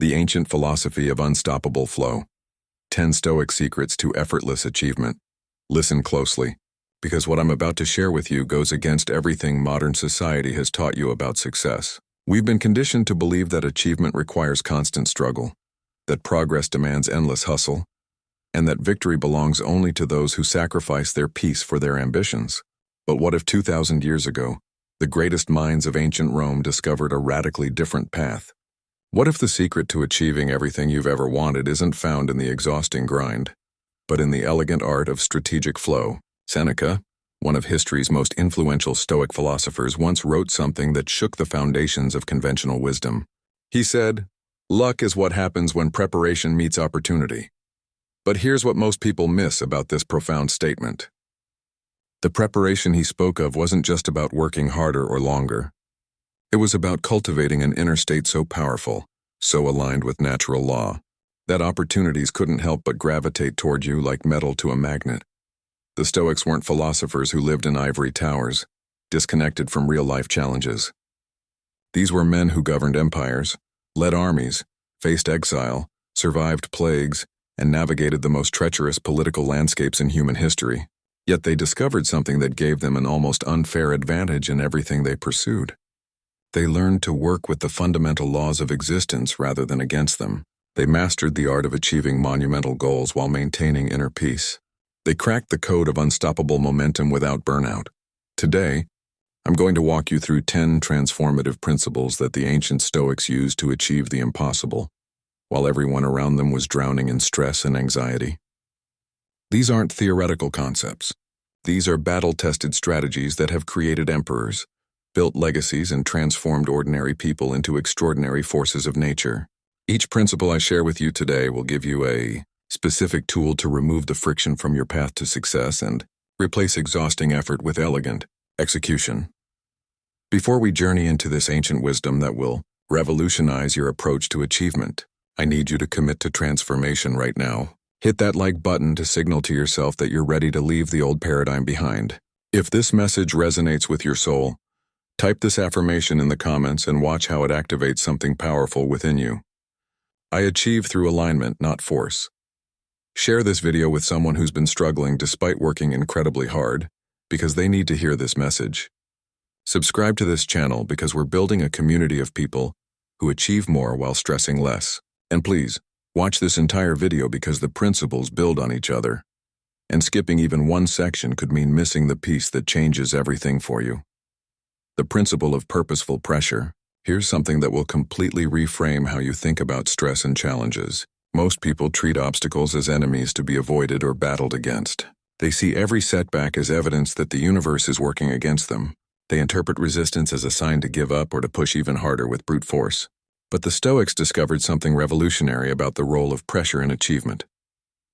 The Ancient Philosophy of Unstoppable Flow. 10 Stoic Secrets to Effortless Achievement. Listen closely, because what I'm about to share with you goes against everything modern society has taught you about success. We've been conditioned to believe that achievement requires constant struggle, that progress demands endless hustle, and that victory belongs only to those who sacrifice their peace for their ambitions. But what if 2,000 years ago, the greatest minds of ancient Rome discovered a radically different path? What if the secret to achieving everything you've ever wanted isn't found in the exhausting grind, but in the elegant art of strategic flow? Seneca, one of history's most influential Stoic philosophers, once wrote something that shook the foundations of conventional wisdom. He said, "Luck is what happens when preparation meets opportunity." But here's what most people miss about this profound statement. The preparation he spoke of wasn't just about working harder or longer. It was about cultivating an inner state so powerful, so aligned with natural law, that opportunities couldn't help but gravitate toward you like metal to a magnet. The Stoics weren't philosophers who lived in ivory towers, disconnected from real-life challenges. These were men who governed empires, led armies, faced exile, survived plagues, and navigated the most treacherous political landscapes in human history. Yet they discovered something that gave them an almost unfair advantage in everything they pursued. They learned to work with the fundamental laws of existence rather than against them. They mastered the art of achieving monumental goals while maintaining inner peace. They cracked the code of unstoppable momentum without burnout. Today, I'm going to walk you through 10 transformative principles that the ancient Stoics used to achieve the impossible, while everyone around them was drowning in stress and anxiety. These aren't theoretical concepts. These are battle-tested strategies that have created emperors, built legacies, and transformed ordinary people into extraordinary forces of nature. Each principle I share with you today will give you a specific tool to remove the friction from your path to success and replace exhausting effort with elegant execution. Before we journey into this ancient wisdom that will revolutionize your approach to achievement, I need you to commit to transformation right now. Hit that like button to signal to yourself that you're ready to leave the old paradigm behind. If this message resonates with your soul, type this affirmation in the comments and watch how it activates something powerful within you. I achieve through alignment, not force. Share this video with someone who's been struggling despite working incredibly hard, because they need to hear this message. Subscribe to this channel because we're building a community of people who achieve more while stressing less. And please, watch this entire video because the principles build on each other. And skipping even one section could mean missing the piece that changes everything for you. The principle of purposeful pressure. Here's something that will completely reframe how you think about stress and challenges. Most people treat obstacles as enemies to be avoided or battled against. They see every setback as evidence that the universe is working against them. They interpret resistance as a sign to give up or to push even harder with brute force. But the Stoics discovered something revolutionary about the role of pressure in achievement.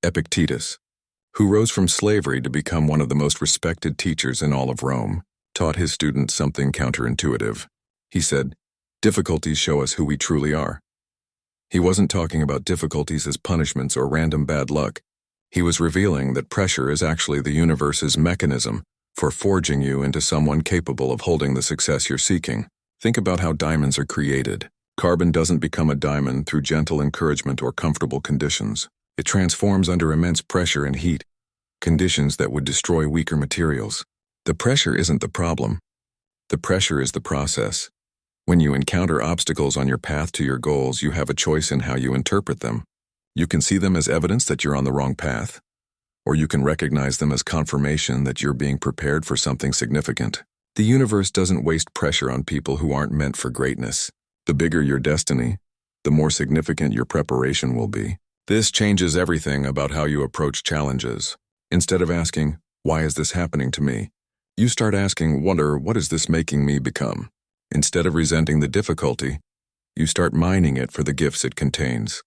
Epictetus, who rose from slavery to become one of the most respected teachers in all of Rome, taught his students something counterintuitive. He said, "Difficulties show us who we truly are." He wasn't talking about difficulties as punishments or random bad luck. He was revealing that pressure is actually the universe's mechanism for forging you into someone capable of holding the success you're seeking. Think about how diamonds are created. Carbon doesn't become a diamond through gentle encouragement or comfortable conditions. It transforms under immense pressure and heat, conditions that would destroy weaker materials. The pressure isn't the problem. The pressure is the process. When you encounter obstacles on your path to your goals, you have a choice in how you interpret them. You can see them as evidence that you're on the wrong path, or you can recognize them as confirmation that you're being prepared for something significant. The universe doesn't waste pressure on people who aren't meant for greatness. The bigger your destiny, the more significant your preparation will be. This changes everything about how you approach challenges. Instead of asking, "Why is this happening to me?" you start asking, what is this making me become?" Instead of resenting the difficulty, you start mining it for the gifts it contains.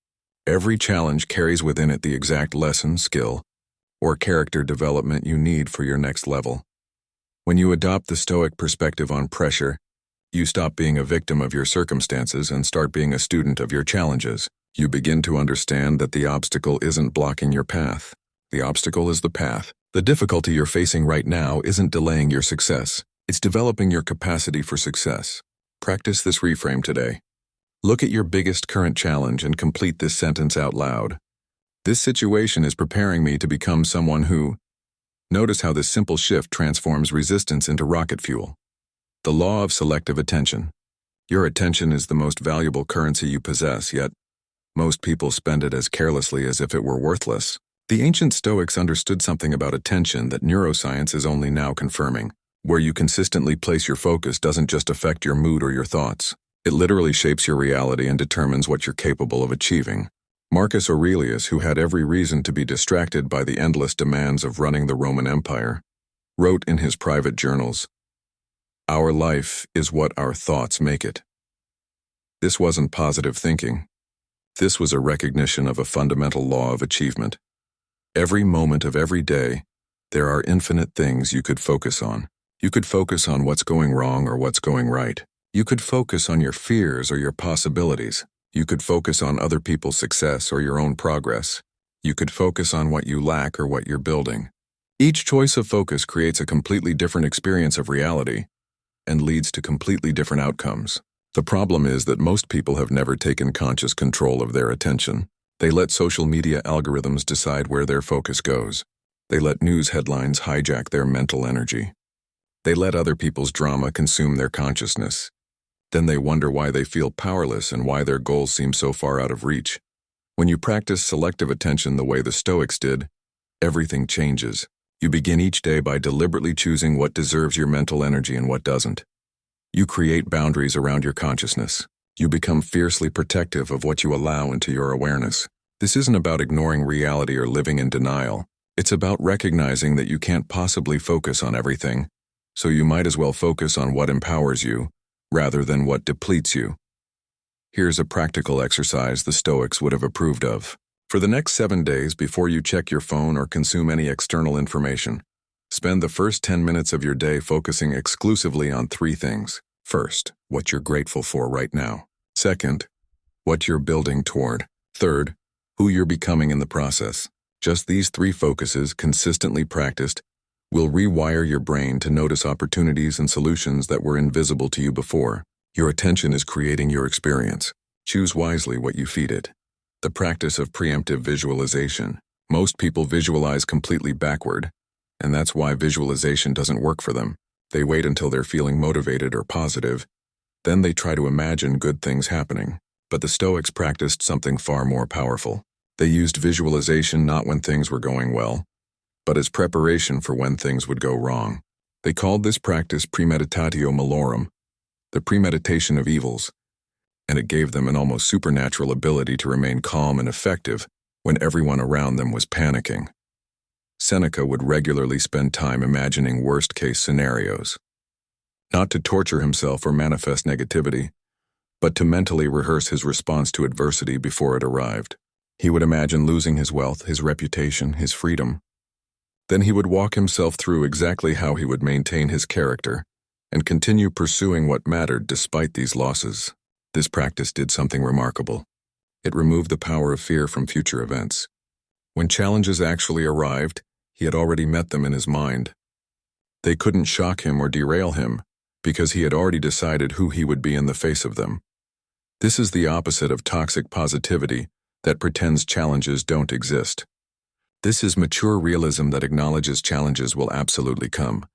Every challenge carries within it the exact lesson, skill, or character development you need for your next level. When you adopt the Stoic perspective on pressure, you stop being a victim of your circumstances and start being a student of your challenges. You begin to understand that the obstacle isn't blocking your path. The obstacle is the path. The difficulty you're facing right now isn't delaying your success. It's developing your capacity for success. Practice this reframe today. Look at your biggest current challenge and complete this sentence out loud. This situation is preparing me to become someone who. Notice how this simple shift transforms resistance into rocket fuel. The law of selective attention. Your attention is the most valuable currency you possess, yet most people spend it as carelessly as if it were worthless. The ancient Stoics understood something about attention that neuroscience is only now confirming. Where you consistently place your focus doesn't just affect your mood or your thoughts. It literally shapes your reality and determines what you're capable of achieving. Marcus Aurelius, who had every reason to be distracted by the endless demands of running the Roman Empire, wrote in his private journals, "Our life is what our thoughts make it." This wasn't positive thinking. This was a recognition of a fundamental law of achievement. Every moment of every day, there are infinite things you could focus on. You could focus on what's going wrong or what's going right. You could focus on your fears or your possibilities. You could focus on other people's success or your own progress. You could focus on what you lack or what you're building. Each choice of focus creates a completely different experience of reality and leads to completely different outcomes. The problem is that most people have never taken conscious control of their attention. They let social media algorithms decide where their focus goes. They let news headlines hijack their mental energy. They let other people's drama consume their consciousness. Then they wonder why they feel powerless and why their goals seem so far out of reach. When you practice selective attention the way the Stoics did, everything changes. You begin each day by deliberately choosing what deserves your mental energy and what doesn't. You create boundaries around your consciousness. You become fiercely protective of what you allow into your awareness. This isn't about ignoring reality or living in denial. It's about recognizing that you can't possibly focus on everything, so you might as well focus on what empowers you, rather than what depletes you. Here's a practical exercise the Stoics would have approved of. For the next 7 days before you check your phone or consume any external information, spend the first 10 minutes of your day focusing exclusively on 3 things. First, what you're grateful for right now. Second, what you're building toward. Third, who you're becoming in the process. Just these 3 focuses, consistently practiced, will rewire your brain to notice opportunities and solutions that were invisible to you before. Your attention is creating your experience. Choose wisely what you feed it. The practice of preemptive visualization. Most people visualize completely backward, and that's why visualization doesn't work for them. They wait until they're feeling motivated or positive, then they try to imagine good things happening. But the Stoics practiced something far more powerful. They used visualization not when things were going well, but as preparation for when things would go wrong. They called this practice premeditatio malorum, the premeditation of evils, and it gave them an almost supernatural ability to remain calm and effective when everyone around them was panicking. Seneca would regularly spend time imagining worst-case scenarios, not to torture himself or manifest negativity, but to mentally rehearse his response to adversity before it arrived. He would imagine losing his wealth, his reputation, his freedom. Then he would walk himself through exactly how he would maintain his character and continue pursuing what mattered despite these losses. This practice did something remarkable. It removed the power of fear from future events. When challenges actually arrived, he had already met them in his mind. They couldn't shock him or derail him because he had already decided who he would be in the face of them. This is the opposite of toxic positivity that pretends challenges don't exist. This is mature realism that acknowledges challenges will absolutely come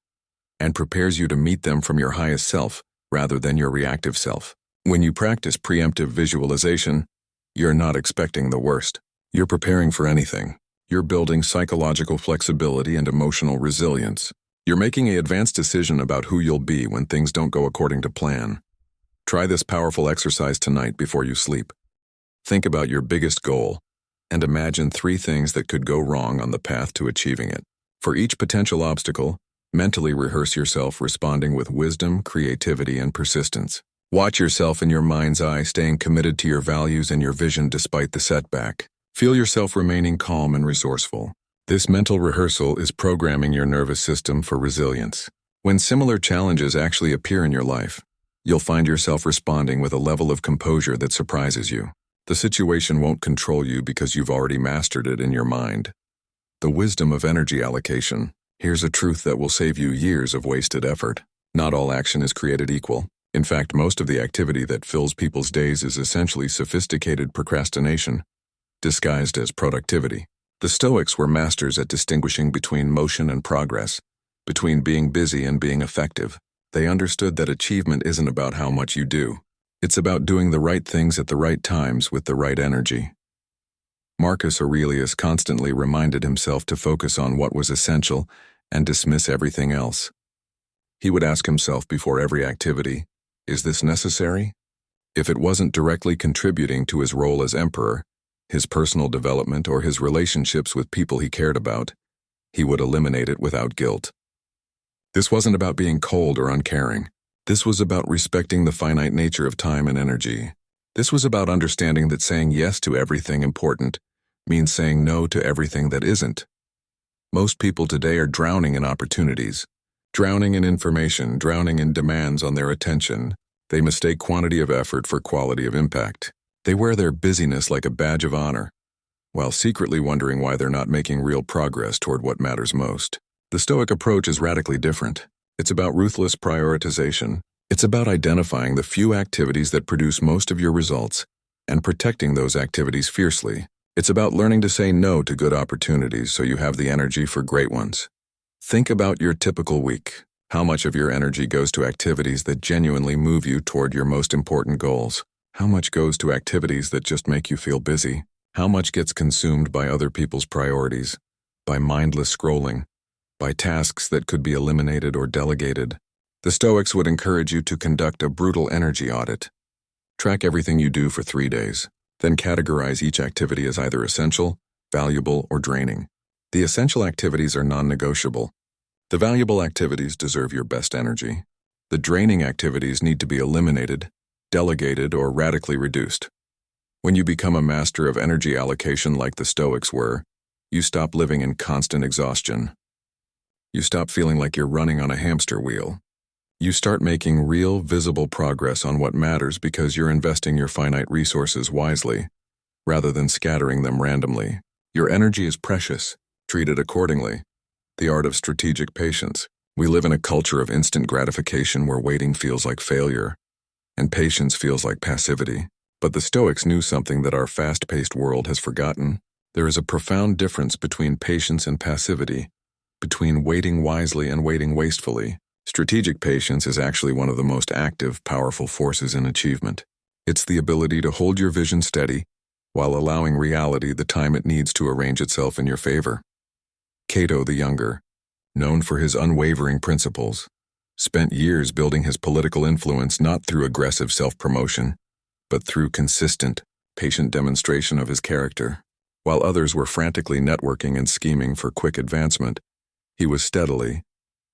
and prepares you to meet them from your highest self rather than your reactive self. When you practice preemptive visualization, you're not expecting the worst. You're preparing for anything. You're building psychological flexibility and emotional resilience. You're making an advanced decision about who you'll be when things don't go according to plan. Try this powerful exercise tonight before you sleep. Think about your biggest goal and imagine 3 things that could go wrong on the path to achieving it. For each potential obstacle, mentally rehearse yourself responding with wisdom, creativity, and persistence. Watch yourself in your mind's eye staying committed to your values and your vision despite the setback. Feel yourself remaining calm and resourceful. This mental rehearsal is programming your nervous system for resilience. When similar challenges actually appear in your life, you'll find yourself responding with a level of composure that surprises you. The situation won't control you because you've already mastered it in your mind. The wisdom of energy allocation. Here's a truth that will save you years of wasted effort. Not all action is created equal. In fact, most of the activity that fills people's days is essentially sophisticated procrastination, disguised as productivity. The Stoics were masters at distinguishing between motion and progress, between being busy and being effective. They understood that achievement isn't about how much you do. It's about doing the right things at the right times with the right energy. Marcus Aurelius constantly reminded himself to focus on what was essential and dismiss everything else. He would ask himself before every activity, "Is this necessary?" If it wasn't directly contributing to his role as emperor, his personal development, or his relationships with people he cared about, he would eliminate it without guilt. This wasn't about being cold or uncaring. This was about respecting the finite nature of time and energy. This was about understanding that saying yes to everything important means saying no to everything that isn't. Most people today are drowning in opportunities, drowning in information, drowning in demands on their attention. They mistake quantity of effort for quality of impact. They wear their busyness like a badge of honor, while secretly wondering why they're not making real progress toward what matters most. The Stoic approach is radically different. It's about ruthless prioritization. It's about identifying the few activities that produce most of your results and protecting those activities fiercely. It's about learning to say no to good opportunities so you have the energy for great ones. Think about your typical week. How much of your energy goes to activities that genuinely move you toward your most important goals? How much goes to activities that just make you feel busy? How much gets consumed by other people's priorities, by mindless scrolling, by tasks that could be eliminated or delegated? The Stoics would encourage you to conduct a brutal energy audit. Track everything you do for 3 days, then categorize each activity as either essential, valuable, or draining. The essential activities are non-negotiable. The valuable activities deserve your best energy. The draining activities need to be eliminated, delegated, or radically reduced. When you become a master of energy allocation like the Stoics were, you stop living in constant exhaustion. You stop feeling like you're running on a hamster wheel. You start making real, visible progress on what matters because you're investing your finite resources wisely, rather than scattering them randomly. Your energy is precious. Treat it accordingly. The art of strategic patience. We live in a culture of instant gratification where waiting feels like failure, and patience feels like passivity. But the Stoics knew something that our fast-paced world has forgotten. There is a profound difference between patience and passivity, between waiting wisely and waiting wastefully. Strategic patience is actually one of the most active, powerful forces in achievement. It's the ability to hold your vision steady while allowing reality the time it needs to arrange itself in your favor. Cato the Younger, known for his unwavering principles, spent years building his political influence not through aggressive self-promotion, but through consistent, patient demonstration of his character. While others were frantically networking and scheming for quick advancement, he was steadily,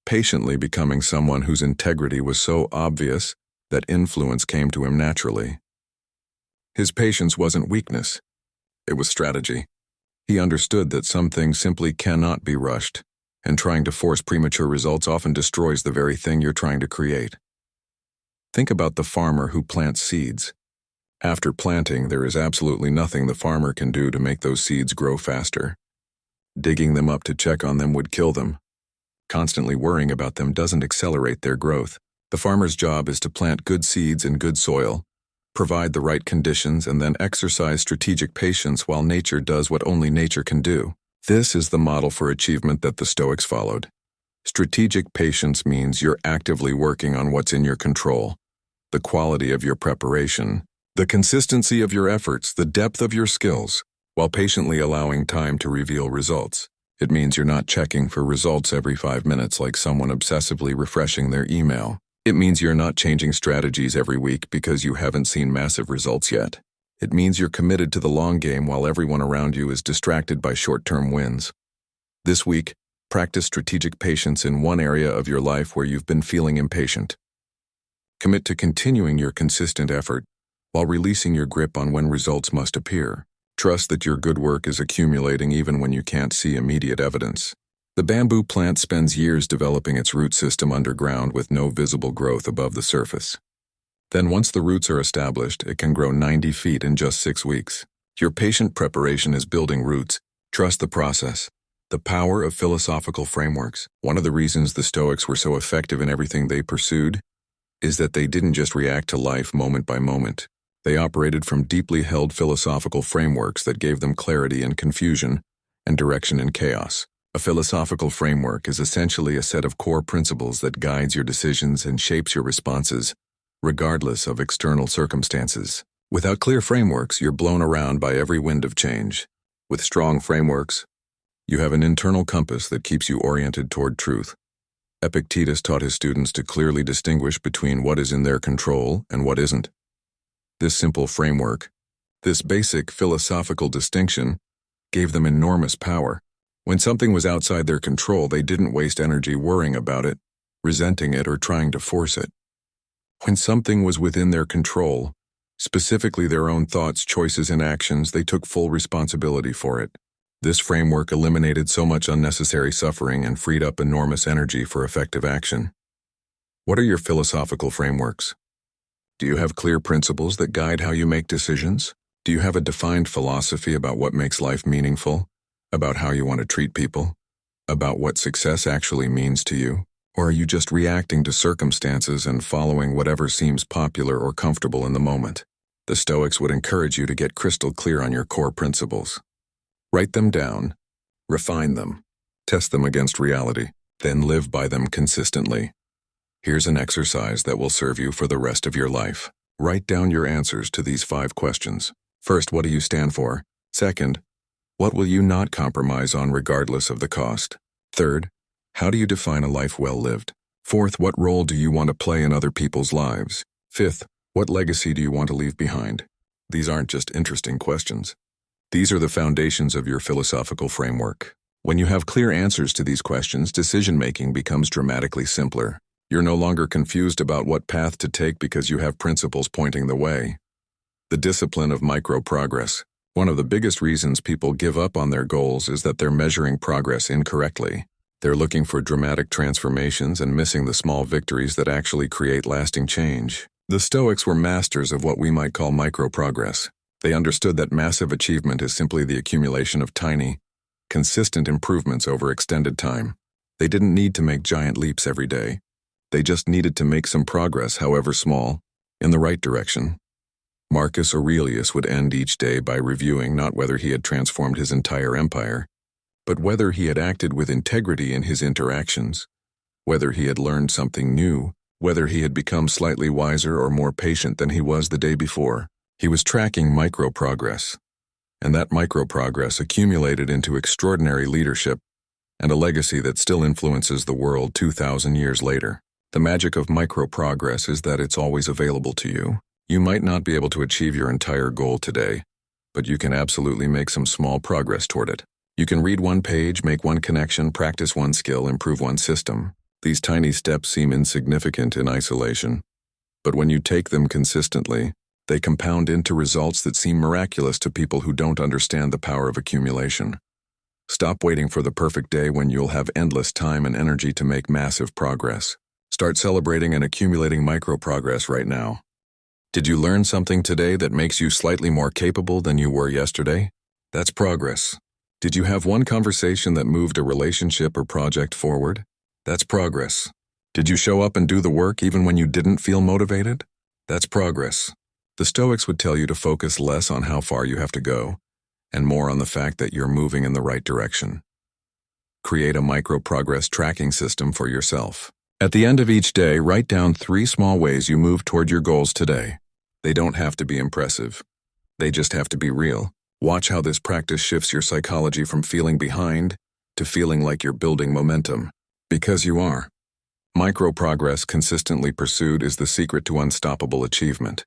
patiently becoming someone whose integrity was so obvious that influence came to him naturally. His patience wasn't weakness, it was strategy. He understood that some things simply cannot be rushed, and trying to force premature results often destroys the very thing you're trying to create. Think about the farmer who plants seeds. After planting, there is absolutely nothing the farmer can do to make those seeds grow faster. Digging them up to check on them would kill them. Constantly worrying about them doesn't accelerate their growth. The farmer's job is to plant good seeds in good soil, provide the right conditions, and then exercise strategic patience while nature does what only nature can do. This is the model for achievement that the Stoics followed. Strategic patience means you're actively working on what's in your control, the quality of your preparation, the consistency of your efforts, the depth of your skills, while patiently allowing time to reveal results. It means you're not checking for results every 5 minutes like someone obsessively refreshing their email. It means you're not changing strategies every week because you haven't seen massive results yet. It means you're committed to the long game while everyone around you is distracted by short-term wins. This week, practice strategic patience in one area of your life where you've been feeling impatient. Commit to continuing your consistent effort while releasing your grip on when results must appear. Trust that your good work is accumulating even when you can't see immediate evidence. The bamboo plant spends years developing its root system underground with no visible growth above the surface. Then once the roots are established, it can grow 90 feet in just 6 weeks. Your patient preparation is building roots. Trust the process. The power of philosophical frameworks. One of the reasons the Stoics were so effective in everything they pursued is that they didn't just react to life moment by moment. They operated from deeply held philosophical frameworks that gave them clarity in confusion and direction in chaos. A philosophical framework is essentially a set of core principles that guides your decisions and shapes your responses, regardless of external circumstances. Without clear frameworks, you're blown around by every wind of change. With strong frameworks, you have an internal compass that keeps you oriented toward truth. Epictetus taught his students to clearly distinguish between what is in their control and what isn't. This simple framework, this basic philosophical distinction, gave them enormous power. When something was outside their control, they didn't waste energy worrying about it, resenting it, or trying to force it. When something was within their control, specifically their own thoughts, choices, and actions, they took full responsibility for it. This framework eliminated so much unnecessary suffering and freed up enormous energy for effective action. What are your philosophical frameworks? Do you have clear principles that guide how you make decisions? Do you have a defined philosophy about what makes life meaningful? About how you want to treat people? About what success actually means to you? Or are you just reacting to circumstances and following whatever seems popular or comfortable in the moment? The Stoics would encourage you to get crystal clear on your core principles. Write them down, refine them, test them against reality, then live by them consistently. Here's an exercise that will serve you for the rest of your life. Write down your answers to these 5 questions. First, what do you stand for? Second, what will you not compromise on regardless of the cost? Third, how do you define a life well lived? Fourth, what role do you want to play in other people's lives? Fifth, what legacy do you want to leave behind? These aren't just interesting questions. These are the foundations of your philosophical framework. When you have clear answers to these questions, decision-making becomes dramatically simpler. You're no longer confused about what path to take because you have principles pointing the way. The discipline of micro-progress. One of the biggest reasons people give up on their goals is that they're measuring progress incorrectly. They're looking for dramatic transformations and missing the small victories that actually create lasting change. The Stoics were masters of what we might call micro-progress. They understood that massive achievement is simply the accumulation of tiny, consistent improvements over extended time. They didn't need to make giant leaps every day. They just needed to make some progress, however small, in the right direction. Marcus Aurelius would end each day by reviewing not whether he had transformed his entire empire, but whether he had acted with integrity in his interactions, whether he had learned something new, whether he had become slightly wiser or more patient than he was the day before. He was tracking micro-progress, and that micro-progress accumulated into extraordinary leadership and a legacy that still influences the world 2,000 years later. The magic of micro-progress is that it's always available to you. You might not be able to achieve your entire goal today, but you can absolutely make some small progress toward it. You can read one page, make one connection, practice one skill, improve one system. These tiny steps seem insignificant in isolation, but when you take them consistently, they compound into results that seem miraculous to people who don't understand the power of accumulation. Stop waiting for the perfect day when you'll have endless time and energy to make massive progress. Start celebrating and accumulating micro-progress right now. Did you learn something today that makes you slightly more capable than you were yesterday? That's progress. Did you have one conversation that moved a relationship or project forward? That's progress. Did you show up and do the work even when you didn't feel motivated? That's progress. The Stoics would tell you to focus less on how far you have to go, and more on the fact that you're moving in the right direction. Create a micro-progress tracking system for yourself. At the end of each day, write down 3 small ways you move toward your goals today. They don't have to be impressive. They just have to be real. Watch how this practice shifts your psychology from feeling behind to feeling like you're building momentum. Because you are. Micro-progress consistently pursued is the secret to unstoppable achievement.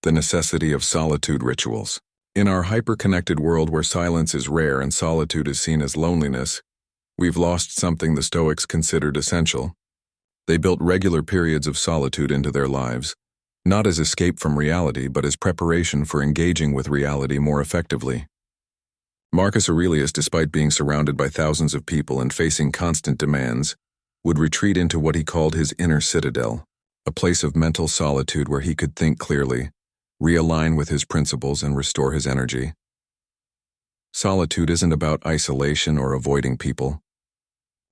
The necessity of solitude rituals. In our hyper-connected world where silence is rare and solitude is seen as loneliness, we've lost something the Stoics considered essential. They built regular periods of solitude into their lives, not as escape from reality, but as preparation for engaging with reality more effectively. Marcus Aurelius, despite being surrounded by thousands of people and facing constant demands, would retreat into what he called his inner citadel, a place of mental solitude where he could think clearly, realign with his principles, and restore his energy. Solitude isn't about isolation or avoiding people.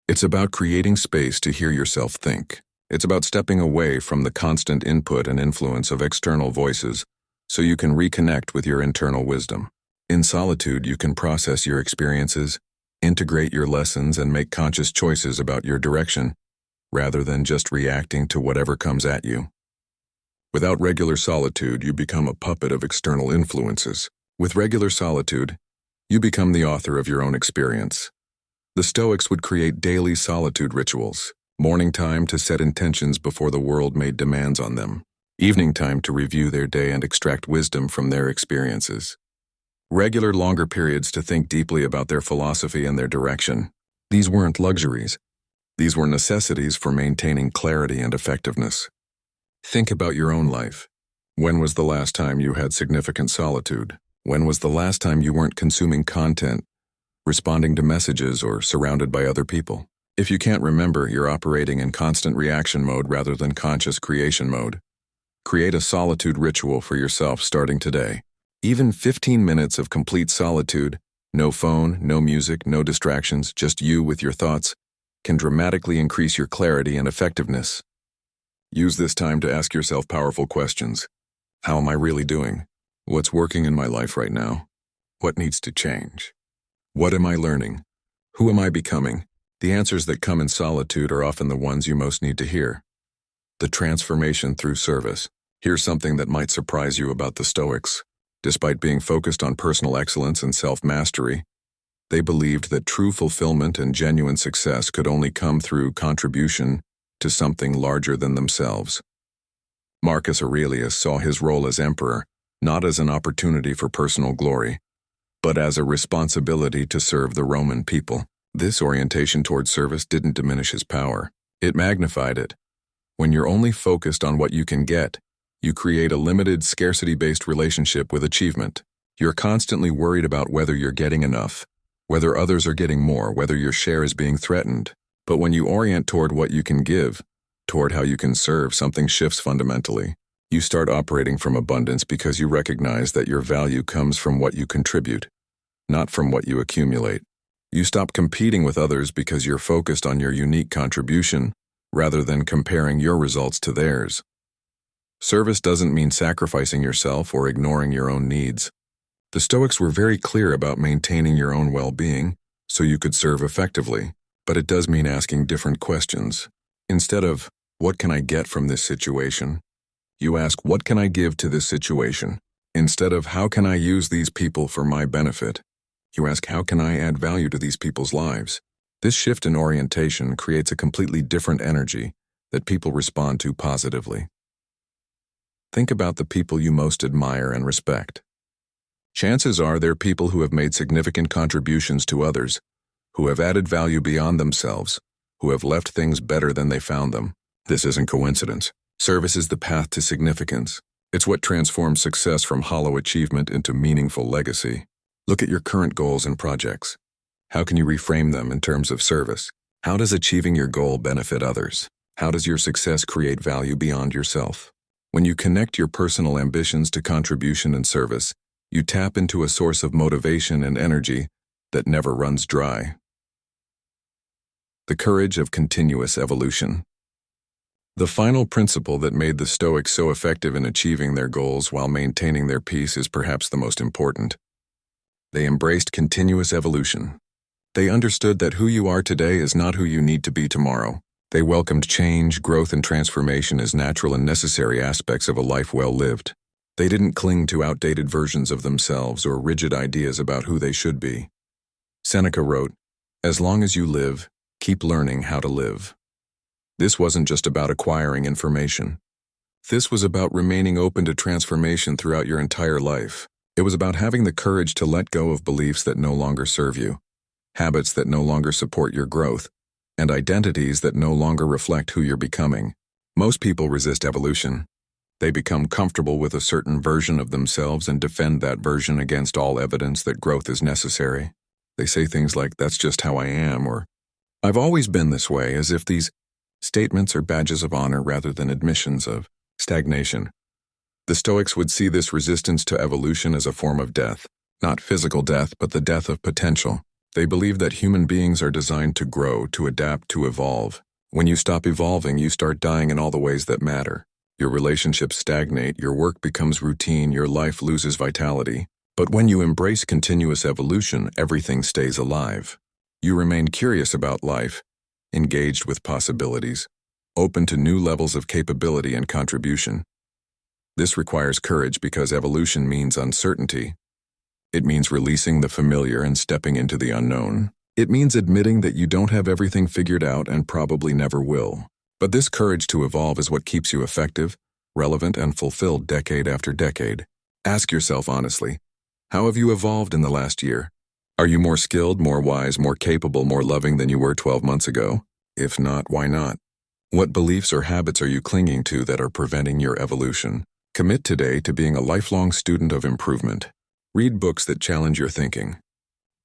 It's about creating space to hear yourself think. It's about stepping away from the constant input and influence of external voices so you can reconnect with your internal wisdom. In solitude, you can process your experiences, integrate your lessons, and make conscious choices about your direction, rather than just reacting to whatever comes at you. Without regular solitude, you become a puppet of external influences. With regular solitude, you become the author of your own experience. The Stoics would create daily solitude rituals: morning time to set intentions before the world made demands on them, evening time to review their day and extract wisdom from their experiences, regular longer periods to think deeply about their philosophy and their direction. These weren't luxuries. These were necessities for maintaining clarity and effectiveness. Think about your own life. When was the last time you had significant solitude? When was the last time you weren't consuming content, responding to messages, or surrounded by other people? If you can't remember, you're operating in constant reaction mode rather than conscious creation mode. Create a solitude ritual for yourself starting today. Even 15 minutes of complete solitude, no phone, no music, no distractions, just you with your thoughts, can dramatically increase your clarity and effectiveness. Use this time to ask yourself powerful questions. How am I really doing? What's working in my life right now? What needs to change? What am I learning? Who am I becoming? The answers that come in solitude are often the ones you most need to hear. The transformation through service. Here's something that might surprise you about the Stoics. Despite being focused on personal excellence and self-mastery, they believed that true fulfillment and genuine success could only come through contribution to something larger than themselves. Marcus Aurelius saw his role as emperor not as an opportunity for personal glory, but as a responsibility to serve the Roman people. This orientation toward service didn't diminish his power. It magnified it. When you're only focused on what you can get, you create a limited, scarcity-based relationship with achievement. You're constantly worried about whether you're getting enough, whether others are getting more, whether your share is being threatened. But when you orient toward what you can give, toward how you can serve, something shifts fundamentally. You start operating from abundance because you recognize that your value comes from what you contribute, not from what you accumulate. You stop competing with others because you're focused on your unique contribution rather than comparing your results to theirs. Service doesn't mean sacrificing yourself or ignoring your own needs. The Stoics were very clear about maintaining your own well-being so you could serve effectively, but it does mean asking different questions. Instead of, what can I get from this situation? You ask, what can I give to this situation? Instead of, how can I use these people for my benefit? You ask, how can I add value to these people's lives? This shift in orientation creates a completely different energy that people respond to positively. Think about the people you most admire and respect. Chances are they're people who have made significant contributions to others, who have added value beyond themselves, who have left things better than they found them. This isn't coincidence. Service is the path to significance. It's what transforms success from hollow achievement into meaningful legacy. Look at your current goals and projects. How can you reframe them in terms of service? How does achieving your goal benefit others? How does your success create value beyond yourself? When you connect your personal ambitions to contribution and service, you tap into a source of motivation and energy that never runs dry. The courage of continuous evolution. The final principle that made the Stoics so effective in achieving their goals while maintaining their peace is perhaps the most important. They embraced continuous evolution. They understood that who you are today is not who you need to be tomorrow. They welcomed change, growth, and transformation as natural and necessary aspects of a life well lived. They didn't cling to outdated versions of themselves or rigid ideas about who they should be. Seneca wrote, "As long as you live, keep learning how to live." This wasn't just about acquiring information. This was about remaining open to transformation throughout your entire life. It was about having the courage to let go of beliefs that no longer serve you, habits that no longer support your growth, and identities that no longer reflect who you're becoming. Most people resist evolution. They become comfortable with a certain version of themselves and defend that version against all evidence that growth is necessary. They say things like, "That's just how I am," or "I've always been this way," as if these statements are badges of honor rather than admissions of stagnation. The Stoics would see this resistance to evolution as a form of death, not physical death, but the death of potential. They believed that human beings are designed to grow, to adapt, to evolve. When you stop evolving, you start dying in all the ways that matter. Your relationships stagnate, your work becomes routine, your life loses vitality. But when you embrace continuous evolution, everything stays alive. You remain curious about life, engaged with possibilities, open to new levels of capability and contribution. This requires courage because evolution means uncertainty. It means releasing the familiar and stepping into the unknown. It means admitting that you don't have everything figured out and probably never will. But this courage to evolve is what keeps you effective, relevant, and fulfilled decade after decade. Ask yourself honestly, how have you evolved in the last year? Are you more skilled, more wise, more capable, more loving than you were 12 months ago? If not, why not? What beliefs or habits are you clinging to that are preventing your evolution? Commit today to being a lifelong student of improvement. Read books that challenge your thinking.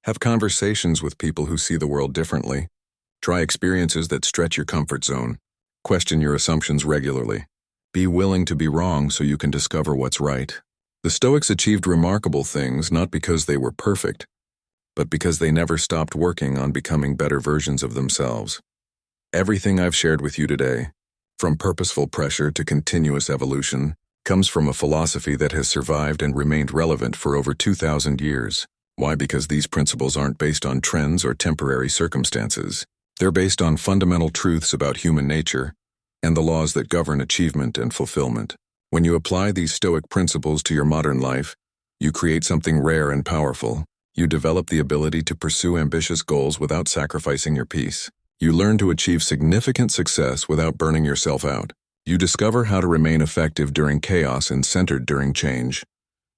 Have conversations with people who see the world differently. Try experiences that stretch your comfort zone. Question your assumptions regularly. Be willing to be wrong so you can discover what's right. The Stoics achieved remarkable things not because they were perfect, but because they never stopped working on becoming better versions of themselves. Everything I've shared with you today, from purposeful pressure to continuous evolution, comes from a philosophy that has survived and remained relevant for over 2,000 years. Why? Because these principles aren't based on trends or temporary circumstances. They're based on fundamental truths about human nature and the laws that govern achievement and fulfillment. When you apply these Stoic principles to your modern life, you create something rare and powerful. You develop the ability to pursue ambitious goals without sacrificing your peace. You learn to achieve significant success without burning yourself out. You discover how to remain effective during chaos and centered during change.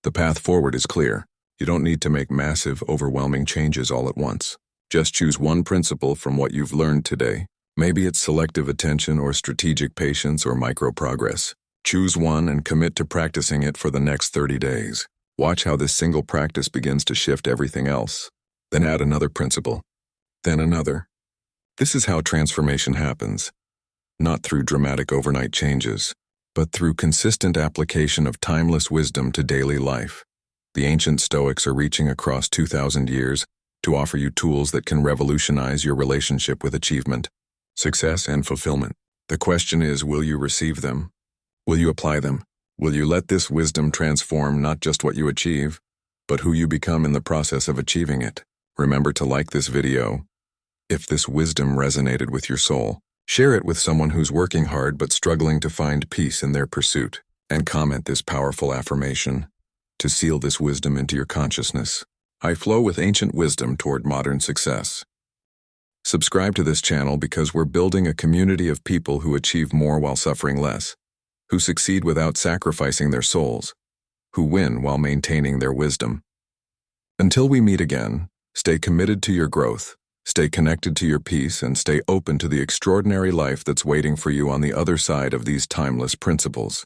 The path forward is clear. You don't need to make massive, overwhelming changes all at once. Just choose one principle from what you've learned today. Maybe it's selective attention or strategic patience or micro-progress. Choose one and commit to practicing it for the next 30 days. Watch how this single practice begins to shift everything else. Then add another principle. Then another. This is how transformation happens. Not through dramatic overnight changes, but through consistent application of timeless wisdom to daily life. The ancient Stoics are reaching across 2,000 years to offer you tools that can revolutionize your relationship with achievement, success, and fulfillment. The question is, will you receive them? Will you apply them? Will you let this wisdom transform not just what you achieve, but who you become in the process of achieving it? Remember to like this video. If this wisdom resonated with your soul, share it with someone who's working hard but struggling to find peace in their pursuit, and comment this powerful affirmation to seal this wisdom into your consciousness. I flow with ancient wisdom toward modern success. Subscribe to this channel because we're building a community of people who achieve more while suffering less, who succeed without sacrificing their souls, who win while maintaining their wisdom. Until we meet again, stay committed to your growth, stay connected to your peace, and stay open to the extraordinary life that's waiting for you on the other side of these timeless principles.